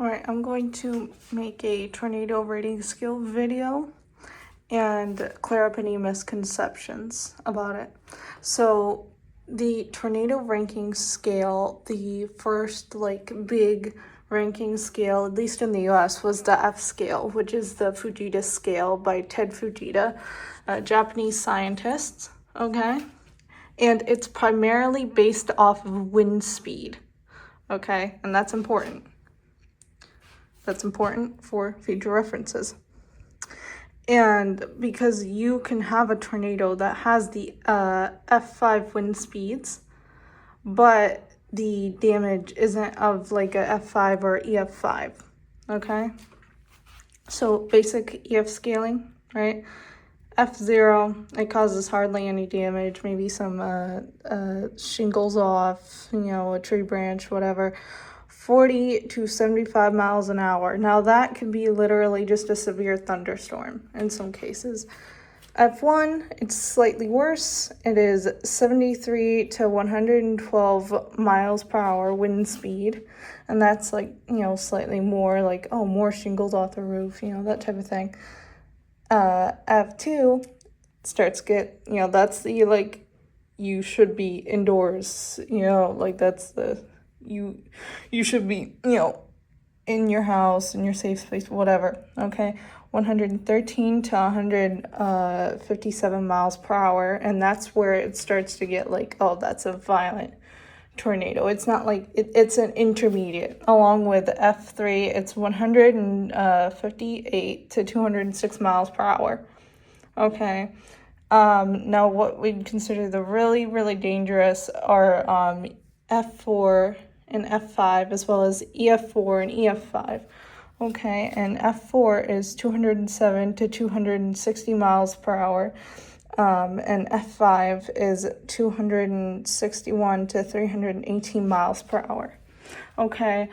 Alright, I'm going to make a tornado rating scale video and clear up any misconceptions about it. So the tornado ranking scale, the first big ranking scale, at least in the US, was the F scale, which is the Fujita scale by Ted Fujita, a Japanese scientist, okay? And it's primarily based off of wind speed, okay? And that's important. That's important for future references. And because you can have a tornado that has the F5 wind speeds, but the damage isn't of like a F5 or EF5, okay? So basic EF scaling, right? F0, it causes hardly any damage, maybe some shingles off, a tree branch, whatever. 40 to 75 miles an hour. Now that could be literally just a severe thunderstorm in some cases. F1, it's slightly worse. It is 73 to 112 miles per hour wind speed. And that's slightly more more shingles off the roof, that type of thing. F2 starts that's the you should be indoors, that's the you should be, in your house, in your safe space, whatever, okay? 113 to 157 miles per hour, and that's where it starts to get oh, that's a violent tornado. It's not it's an intermediate. Along with F3, it's 158 to 206 miles per hour, okay? Now what we'd consider the really, really dangerous are F4 and F5, as well as EF4 and EF5. Okay, and F4 is 207 to 260 miles per hour, and F5 is 261 to 318 miles per hour. Okay,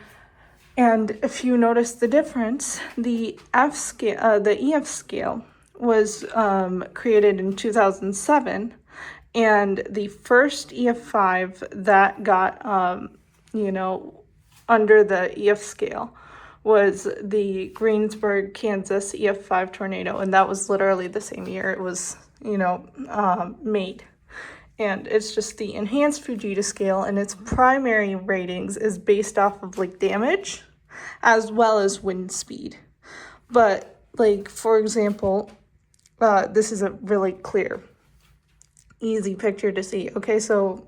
and if you notice the difference, the F scale, the EF scale was created in 2007, and the first EF5 that got under the EF scale was the Greensburg, Kansas EF5 tornado, and that was literally the same year it was made. And it's just the enhanced Fujita scale, and its primary ratings is based off of damage as well as wind speed. But for example, this is a really clear, easy picture to see. Okay, so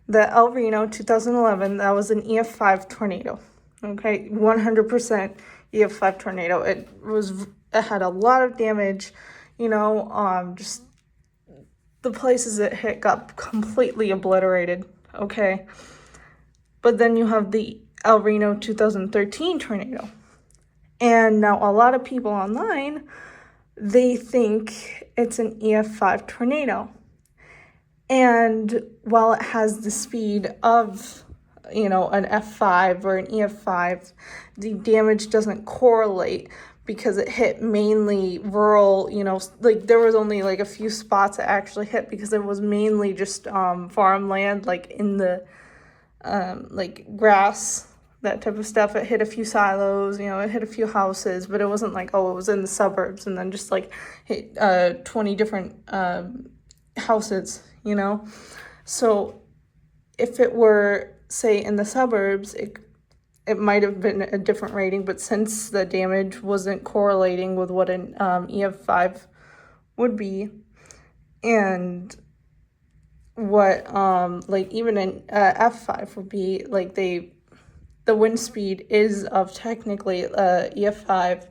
the El Reno 2011, that was an EF5 tornado. Okay, 100% EF5 tornado. It had a lot of damage, just the places it hit got completely obliterated, okay? But then you have the El Reno 2013 tornado. And now a lot of people online, they think it's an EF5 tornado. And while it has the speed of, an F5 or an EF5, the damage doesn't correlate because it hit mainly rural, there was only a few spots it actually hit because it was mainly just farmland, in the grass, that type of stuff. It hit a few silos, it hit a few houses, but it wasn't it was in the suburbs and then just hit 20 different houses, So if it were, say, in the suburbs, it might have been a different rating, but since the damage wasn't correlating with what an EF5 would be, and what even an F5 would be, the wind speed is of technically EF5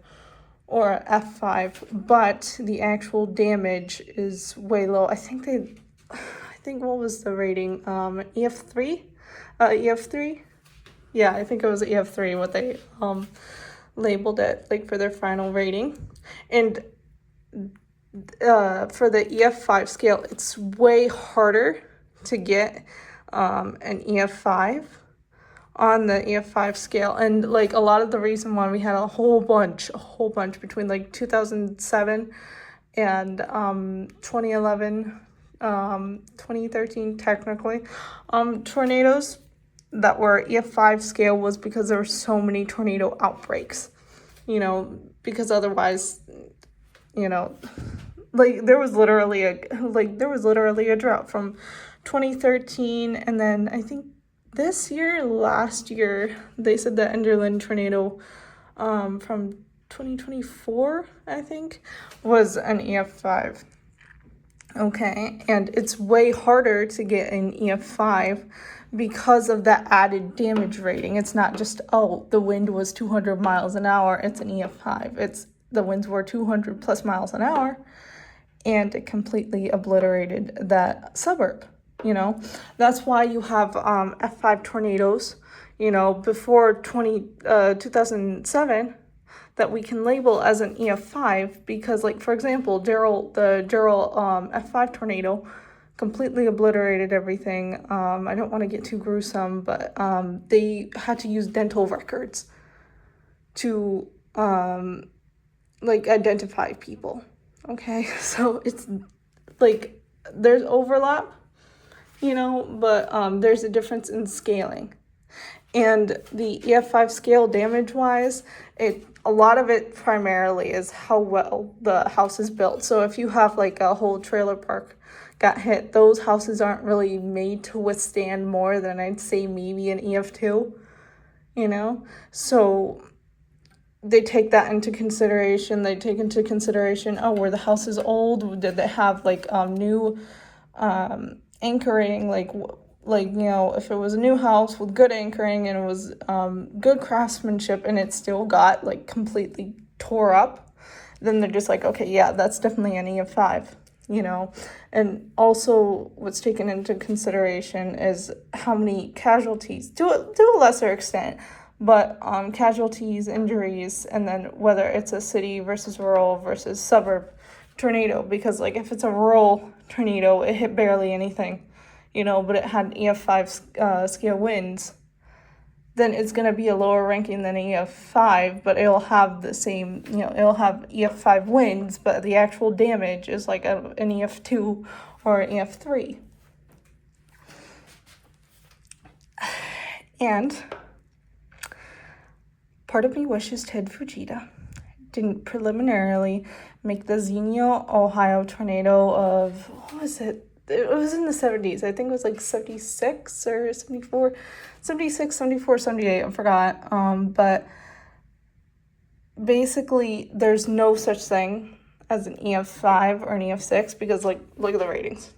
or F5, but the actual damage is way low. I think what was the rating? EF3? EF3? Yeah, I think it was EF3 what they labeled it for their final rating. And for the EF5 scale, it's way harder to get an EF5 on the EF5 scale. And a lot of the reason why we had a whole bunch between 2007 and 2011, 2013 technically, tornadoes that were EF5 scale was because there were so many tornado outbreaks, you know, because otherwise, you know, like there was literally a drought from 2013, and then I think last year, they said the Enderlin tornado from 2024, I think, was an EF5. Okay, and it's way harder to get an EF5 because of that added damage rating. It's not just, oh, the wind was 200 miles an hour, it's an EF5. It's the winds were 200 plus miles an hour, and it completely obliterated that suburb, you know? That's why you have F5 tornadoes, you know, before 2007, that we can label as an EF5, because, like, for example, the Gerald F5 tornado completely obliterated everything. I don't want to get too gruesome, but they had to use dental records to like identify people. Okay, so it's like there's overlap, you know, but there's a difference in scaling. And the EF5 scale damage-wise, a lot of it primarily is how well the house is built. So if you have like a whole trailer park got hit, those houses aren't really made to withstand more than, I'd say, maybe an EF2, you know? So they take that into consideration. They take into consideration, oh, were the houses old? Did they have like new anchoring, like, you know, if it was a new house with good anchoring and it was good craftsmanship and it still got like completely tore up, then they're just like, okay, yeah, that's definitely an EF5, you know. And also what's taken into consideration is how many casualties, to a lesser extent, but casualties, injuries, and then whether it's a city versus rural versus suburb tornado, because like if it's a rural tornado, it hit barely anything, you know, but it had EF5 scale winds, then it's going to be a lower ranking than EF5, but it'll have the same, you know, it'll have EF5 winds, but the actual damage is like an EF2 or an EF3. And part of me wishes Ted Fujita didn't preliminarily make the Xenia, Ohio tornado of, what was it? It was in the 70s. I think it was like 76 or 74, 76, 74, 78. I forgot. But basically, there's no such thing as an EF5 or an EF6 because, like, look at the ratings.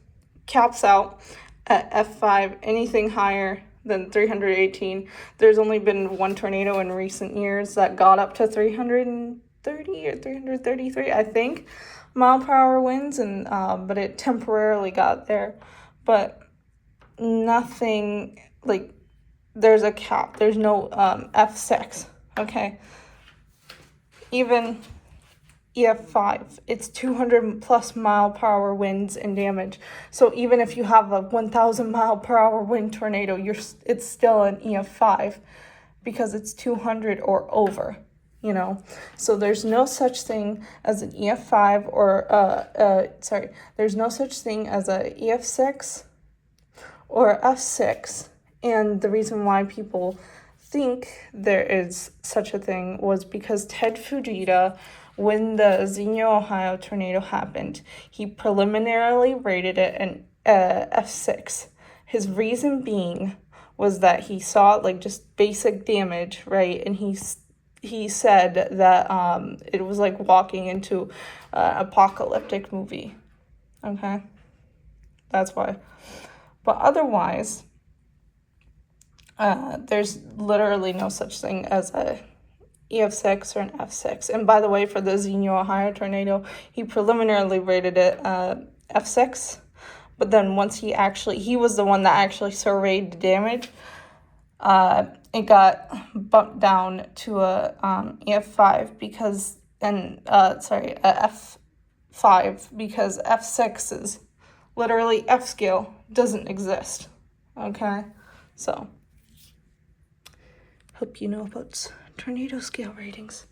Caps out at F5, anything higher than 318. There's only been one tornado in recent years that got up to 330 or 333, I think, mile per hour winds, and but it temporarily got there. But nothing, like, there's a cap. There's no F6, okay? Even EF5, it's 200 plus mile per hour winds and damage. So even if you have a 1,000 mile per hour wind tornado, it's still an EF5 because it's 200 or over, you know. So there's no such thing as an EF5 or there's no such thing as a EF6 or F6. And the reason why people think there is such a thing was because Ted Fujita, when the Xenia, Ohio tornado happened, he preliminarily rated it an F6. His reason being was that he saw like just basic damage, right? And he said that it was like walking into an apocalyptic movie. Okay, that's why. But otherwise, there's literally no such thing as a EF6 or an F6. And by the way, for the Xenia, Ohio tornado, he preliminarily rated it F6. But then once he was the one that actually surveyed the damage, it got bumped down to a EF5 because, a F5 because F6 is literally F scale doesn't exist. Okay, so hope you know about tornado scale ratings.